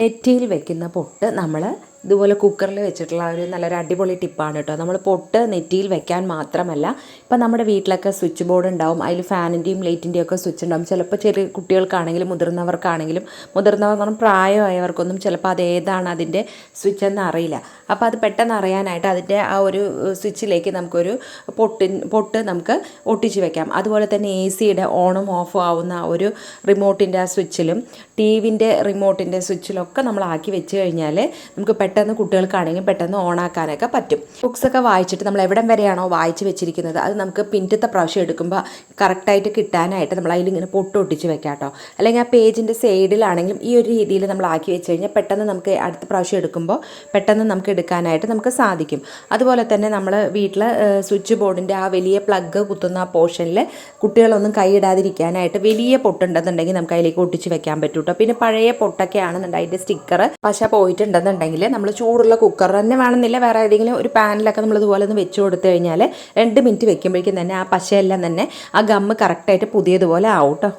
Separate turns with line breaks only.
നെറ്റിയിൽ വെക്കുന്ന പൊട്ട് നമ്മൾ ഇതുപോലെ കുക്കറിൽ വെച്ചിട്ടുള്ള ഒരു നല്ലൊരു അടിപൊളി ടിപ്പാണ് കേട്ടോ. നമ്മൾ പൊട്ട് നെറ്റിയിൽ വെക്കാൻ മാത്രമല്ല, ഇപ്പം നമ്മുടെ വീട്ടിലൊക്കെ സ്വിച്ച് ബോർഡ് ഉണ്ടാവും, അതിൽ ഫാനിൻ്റെയും ലൈറ്റിൻ്റെയും ഒക്കെ സ്വിച്ച് ഉണ്ടാവും. ചിലപ്പോൾ ചെറിയ കുട്ടികൾക്കാണെങ്കിലും മുതിർന്നവർക്കാണെങ്കിലും, മുതിർന്നവർ പറഞ്ഞാൽ പ്രായമായവർക്കൊന്നും ചിലപ്പോൾ അത് ഏതാണ് അതിൻ്റെ സ്വിച്ച് എന്ന് അറിയില്ല. അപ്പോൾ അത് പെട്ടെന്ന് അറിയാനായിട്ട് അതിൻ്റെ ആ ഒരു സ്വിച്ചിലേക്ക് നമുക്കൊരു പൊട്ട് നമുക്ക് ഒട്ടിച്ച് വെക്കാം. അതുപോലെ തന്നെ AC-യുടെ ഓണും ഓഫും ആവുന്ന ഒരു റിമോട്ടിൻ്റെ ആ സ്വിച്ചിലും TV-ൻ്റെ റിമോട്ടിൻ്റെ സ്വിച്ചിലൊക്കെ നമ്മൾ ആക്കി വെച്ച് കഴിഞ്ഞാൽ നമുക്ക് പെട്ടെന്ന് കുട്ടികൾക്കാണെങ്കിലും പെട്ടെന്ന് ഓണാക്കാനൊക്കെ പറ്റും. ബുക്സൊക്കെ വായിച്ചിട്ട് നമ്മൾ എവിടം വരെയാണോ വായിച്ച് വെച്ചിരിക്കുന്നത് അത് നമുക്ക് പിന്നത്തെ പ്രാവശ്യം എടുക്കുമ്പോൾ കറക്റ്റായിട്ട് കിട്ടാനായിട്ട് നമ്മൾ അതിലിങ്ങനെ പൊട്ടൊട്ടിച്ച് വെക്കാം കേട്ടോ. അല്ലെങ്കിൽ ആ പേജിൻ്റെ സൈഡിലാണെങ്കിലും ഈ ഒരു രീതിയിൽ നമ്മൾ ആക്കി വെച്ച് കഴിഞ്ഞാൽ പെട്ടെന്ന് നമുക്ക് അടുത്ത പ്രാവശ്യം എടുക്കുമ്പോൾ പെട്ടെന്ന് നമുക്ക് എടുക്കാനായിട്ട് നമുക്ക് സാധിക്കും. അതുപോലെ തന്നെ നമ്മൾ വീട്ടിൽ സ്വിച്ച് ബോർഡിൻ്റെ ആ വലിയ പ്ലഗ് കുത്തുന്ന ആ പോർഷനിൽ കുട്ടികളൊന്നും കൈയിടാതിരിക്കാനായിട്ട് വലിയ പൊട്ടുണ്ടെന്നുണ്ടെങ്കിൽ നമുക്ക് അതിലേക്ക് ഒട്ടിച്ച് വെക്കാൻ പറ്റും കേട്ടോ. പിന്നെ പഴയ പൊട്ടൊക്കെ ആണെന്നുണ്ടെങ്കിൽ അതിൻ്റെ സ്റ്റിക്കർ പശ പോയിട്ടുണ്ടെന്നുണ്ടെങ്കിൽ നമ്മൾ ചൂടുള്ള കുക്കർ തന്നെ വേണമെന്നില്ല, വേറെ ഏതെങ്കിലും ഒരു പാനിലൊക്കെ നമ്മൾ ഇതുപോലെ ഒന്ന് വെച്ച് കൊടുത്തു കഴിഞ്ഞാൽ 2 മിനിറ്റ് വെക്കുമ്പോഴേക്കും തന്നെ ആ പശയെല്ലാം തന്നെ ആ ഗമ്മ് കറക്റ്റായിട്ട് പുതിയതുപോലെ ആവും കേട്ടോ.